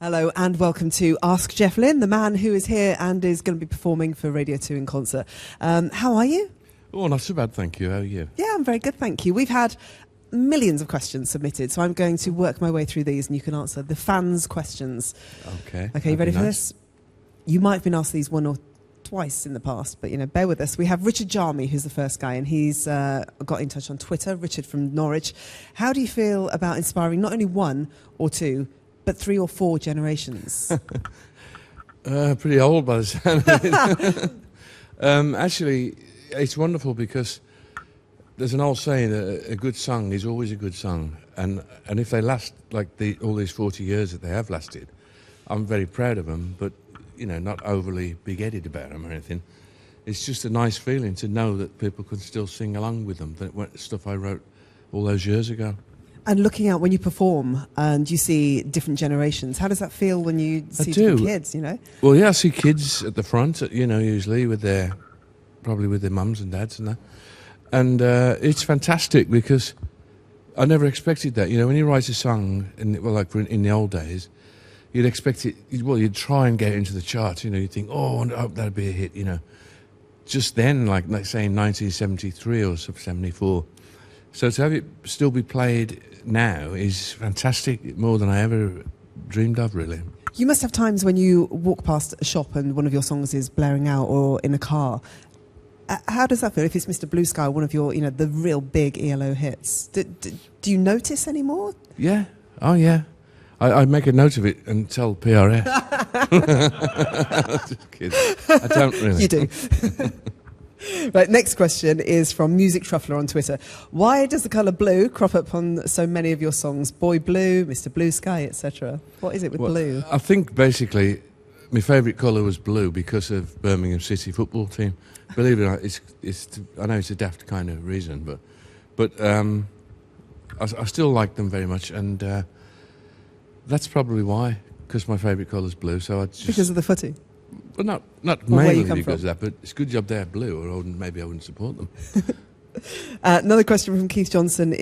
Hello and welcome to Ask Jeff Lynne, the man who is here and is going to be performing for Radio 2 in concert. How are you? Oh, not so bad, thank you. How are you? Yeah, I'm very good, thank you. We've had millions of questions submitted, so I'm going to work my way through these and you can answer the fans' questions. Okay. Okay, you ready for this? You might have been asked these one or twice in the past, but, bear with us. We have Richard Jarmy, who's the first guy, and he's got in touch on Twitter, Richard from Norwich. How do you feel about inspiring not only one or two, but 3 or 4 generations? Pretty old by the sound of it. Actually, it's wonderful because there's an old saying that a good song is always a good song. And if they last like all these 40 years that they have lasted, I'm very proud of them, but, not overly big-headed about them or anything. It's just a nice feeling to know that people can still sing along with them, that stuff I wrote all those years ago. And looking out when you perform and you see different generations, how does that feel when you see different kids, Well, yeah, I see kids at the front, usually probably with their mums and dads and that. And it's fantastic because I never expected that. When you write a song, in the old days, you'd expect it, you'd try and get it into the charts, you'd think, oh, I hope that'd be a hit, Just then, like say in 1973 or 74. So to have it still be played now is fantastic, more than I ever dreamed of, really. You must have times when you walk past a shop and one of your songs is blaring out, or in a car. How does that feel if it's Mr. Blue Sky, one of your, the real big ELO hits? Do you notice anymore? Yeah. Oh, yeah. I make a note of it and tell PRS. Just kidding. I don't really. You do. Right, next question is from Music Truffler on Twitter. Why does the colour blue crop up on so many of your songs? Boy Blue, Mr. Blue Sky, etc. What is it with blue? I think basically my favourite colour was blue because of Birmingham City football team. Believe it or not, I know it's a daft kind of reason, but I still like them very much, and that's probably why, because my favourite colour is blue. So Because of the footy? Well, not mainly because of that, but it's a good job they have blue, or maybe I wouldn't support them. Another question from Keith Johnson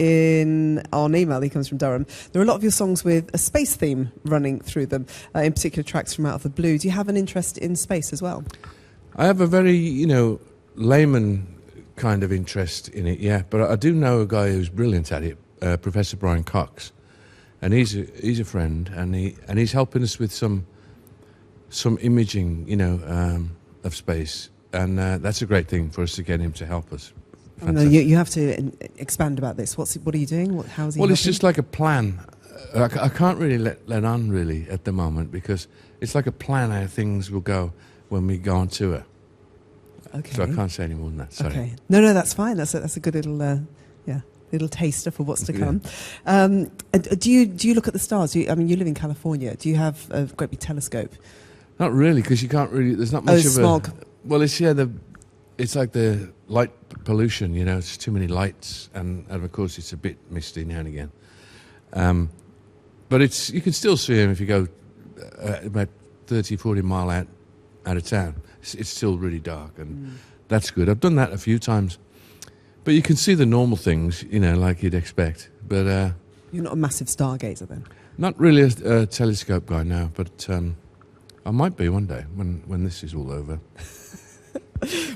on email. He comes from Durham. There are a lot of your songs with a space theme running through them, in particular tracks from Out of the Blue. Do you have an interest in space as well? I have a very, layman kind of interest in it, yeah. But I do know a guy who's brilliant at it, Professor Brian Cox, and he's a friend, and he's helping us with some imaging, of space, and that's a great thing for us to get him to help us. No, you have to expand about this. What are you doing? How is he? Well, it's just like a plan. I can't really let on really at the moment because it's like a plan how things will go when we go on tour. Okay. So I can't say any more than that. Sorry. Okay. No, that's fine. That's a good little taster for what's to come. Yeah. Do you look at the stars? You live in California. Do you have a great big telescope? Not really, because you can't really. There's not much of smog. Well, it's like the light pollution. It's too many lights, and of course it's a bit misty now and again. But you can still see them if you go about 30, 40 mile out of town. It's still really dark, and that's good. I've done that a few times, but you can see the normal things, like you'd expect. But you're not a massive stargazer then? Not really a telescope guy now, but. I might be one day when this is all over.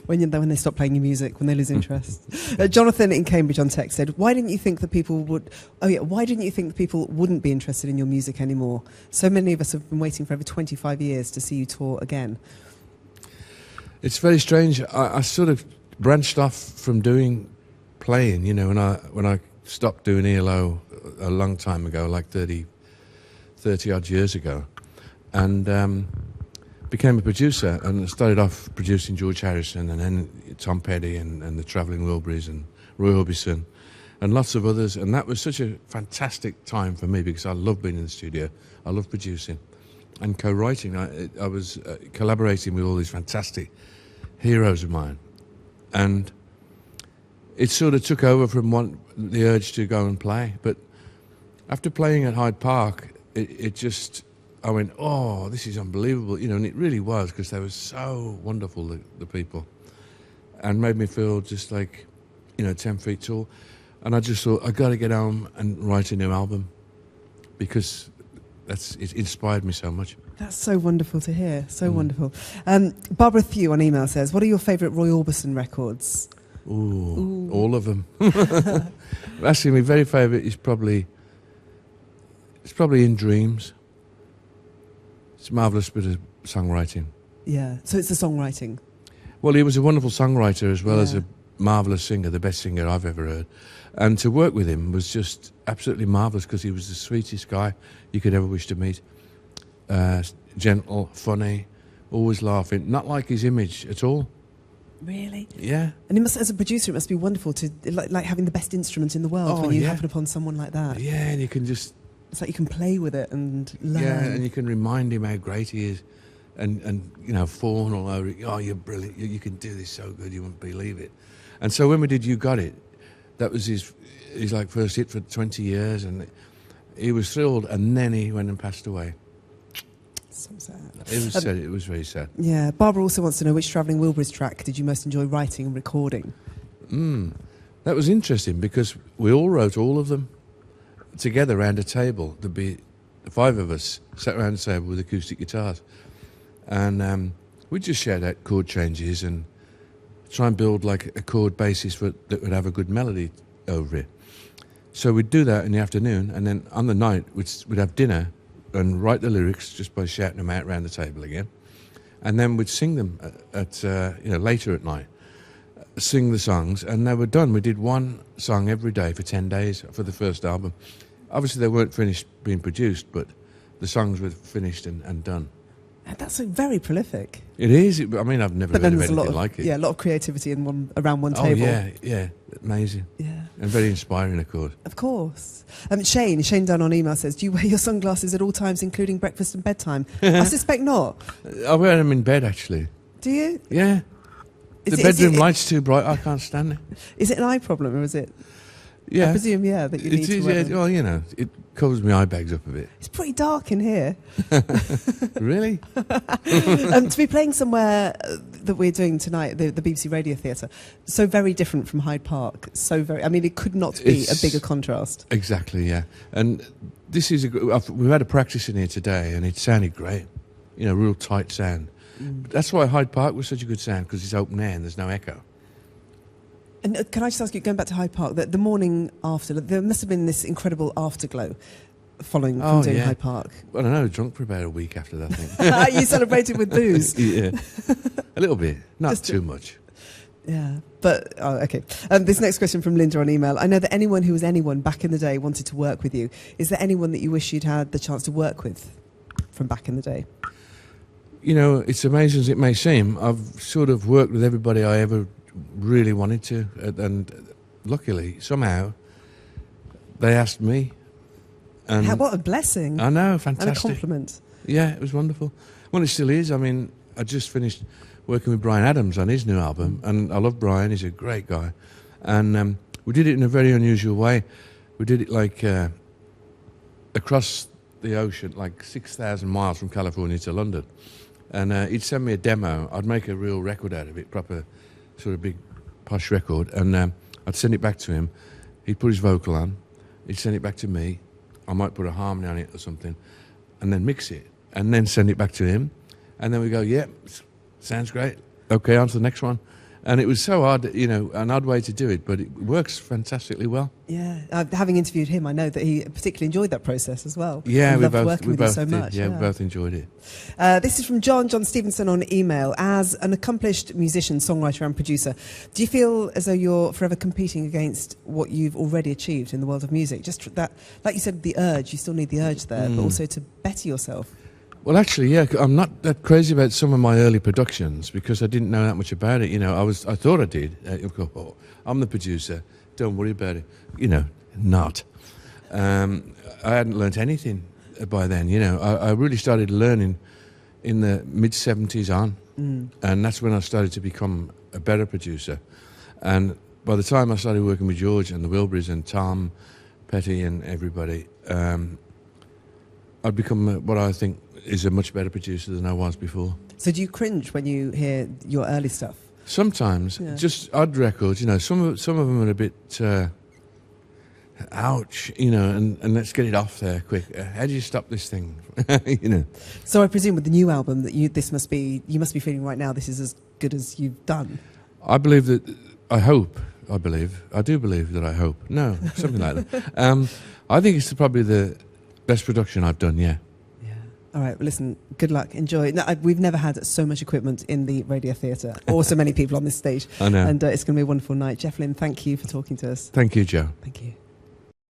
when they stop playing your music, when they lose interest. Jonathan in Cambridge on text said, "Why didn't you think that people wouldn't be interested in your music anymore? So many of us have been waiting for over 25 years to see you tour again." It's very strange. I sort of branched off from playing. When I stopped doing ELO a long time ago, like 30 odd years ago. And became a producer, and started off producing George Harrison and then Tom Petty and the Traveling Wilburys and Roy Orbison and lots of others. And that was such a fantastic time for me because I love being in the studio. I love producing and co-writing. I was collaborating with all these fantastic heroes of mine. And it sort of took over from the urge to go and play. But after playing at Hyde Park, it just... I went, oh, this is unbelievable, and it really was because they were so wonderful, the people, and made me feel just like, 10 feet tall. And I just thought, I got to get home and write a new album because it inspired me so much. That's so wonderful to hear. So wonderful. Barbara Thew on email says, what are your favourite Roy Orbison records? Ooh. All of them. Actually, my very favourite is probably In Dreams. It's a marvellous bit of songwriting. Yeah, so it's the songwriting. Well, he was a wonderful songwriter as well as a marvellous singer, the best singer I've ever heard. And to work with him was just absolutely marvellous because he was the sweetest guy you could ever wish to meet. Gentle, funny, always laughing. Not like his image at all. Really? Yeah. And it must, as a producer, it must be wonderful to like having the best instrument in the world when you happen upon someone like that. Yeah, and you can just... It's like you can play with it and learn. Yeah, and you can remind him how great he is. And you know, fawn all over it. Oh, you're brilliant. You can do this so good, you wouldn't believe it. And so when we did You Got It, that was his like first hit for 20 years, and he was thrilled, and then he went and passed away. So sad. It was sad. It was very sad. Yeah. Barbara also wants to know, which Traveling Wilburys track did you most enjoy writing and recording? That was interesting because we all wrote all of them together around a table. There'd be 5 of us sat around a table with acoustic guitars. And we'd just shout out chord changes and try and build like a chord basis that would have a good melody over it. So we'd do that in the afternoon, and then on the night we'd have dinner and write the lyrics just by shouting them out around the table again. And then we'd sing them at later at night, sing the songs, and they were done. We did one song every day for 10 days for the first album. Obviously they weren't finished being produced, but the songs were finished and done. That's very prolific. It is. I mean, I've never heard of anything like it. Yeah, a lot of creativity around one table. Oh, yeah. Amazing. Yeah. And very inspiring, of course. Of course. Shane down on email says, do you wear your sunglasses at all times, including breakfast and bedtime? I suspect not. I wear them in bed, actually. Do you? Yeah. The bedroom light's too bright. I can't stand it. Is it an eye problem, or is it... Yeah. I presume, that you need to wear them. Well, you know, it covers my eye bags up a bit. It's pretty dark in here. Really? To be playing somewhere that we're doing tonight, the BBC Radio Theatre, so very different from Hyde Park. It could not be a bigger contrast. Exactly, yeah. And this is we've had a practice in here today, and it sounded great. You know, real tight sound. That's why Hyde Park was such a good sound, because it's open air and there's no echo. And can I just ask you, going back to Hyde Park, that the morning after, there must have been this incredible afterglow following from doing Hyde Park. I don't know, drunk for about a week after that thing. You celebrated with booze? Yeah, a little bit, not too much. Yeah, but, okay. This next question from Linda on email. I know that anyone who was anyone back in the day wanted to work with you. Is there anyone that you wish you'd had the chance to work with from back in the day? You know, it's amazing as it may seem, I've sort of worked with everybody I ever really wanted to, and luckily somehow they asked me. And what a blessing! I know, fantastic, and a compliment. Yeah, it was wonderful. Well, it still is. I mean, I just finished working with Bryan Adams on his new album, and I love Bryan. He's a great guy, and we did it in a very unusual way. We did it like across the ocean, like 6,000 miles from California to London, and he'd send me a demo. I'd make a real record out of it, proper sort of big posh record, and I'd send it back to him. He'd put his vocal on, he'd send it back to me, I might put a harmony on it or something, and then mix it, and then send it back to him, and then we go, sounds great, okay, on to the next one. And it was so hard, you know, an odd way to do it, but it works fantastically well. Yeah, having interviewed him, I know that he particularly enjoyed that process as well. Yeah, we loved both working with you so did. much. Yeah, we both enjoyed it. This is from John Stevenson on email. As an accomplished musician, songwriter and producer, do you feel as though you're forever competing against what you've already achieved in the world of music? Just that, like you said, the urge, you still need the urge there, but also to better yourself. Well, actually, yeah, I'm not that crazy about some of my early productions because I didn't know that much about it. You know, I thought I did. I'm the producer. Don't worry about it. You know, not. I hadn't learnt anything by then. You know, I really started learning in the mid-70s on, and that's when I started to become a better producer. And by the time I started working with George and the Wilburys and Tom Petty and everybody, I'd become what I think is a much better producer than I was before. So do you cringe when you hear your early stuff? Sometimes, just odd records. You know, some of them are a bit ouch, you know, and let's get it off there quick. How do you stop this thing? You know. So I presume with the new album that you must be feeling right now this is as good as you've done. I believe that. I do believe that I hope. No, something like that. I think it's probably the best production I've done. Yeah. All right, well, listen, good luck, enjoy. No, we've never had so much equipment in the Radio Theatre, or so many people on this stage. I know. And it's going to be a wonderful night. Jeff Lynne, thank you for talking to us. Thank you, Jo. Thank you.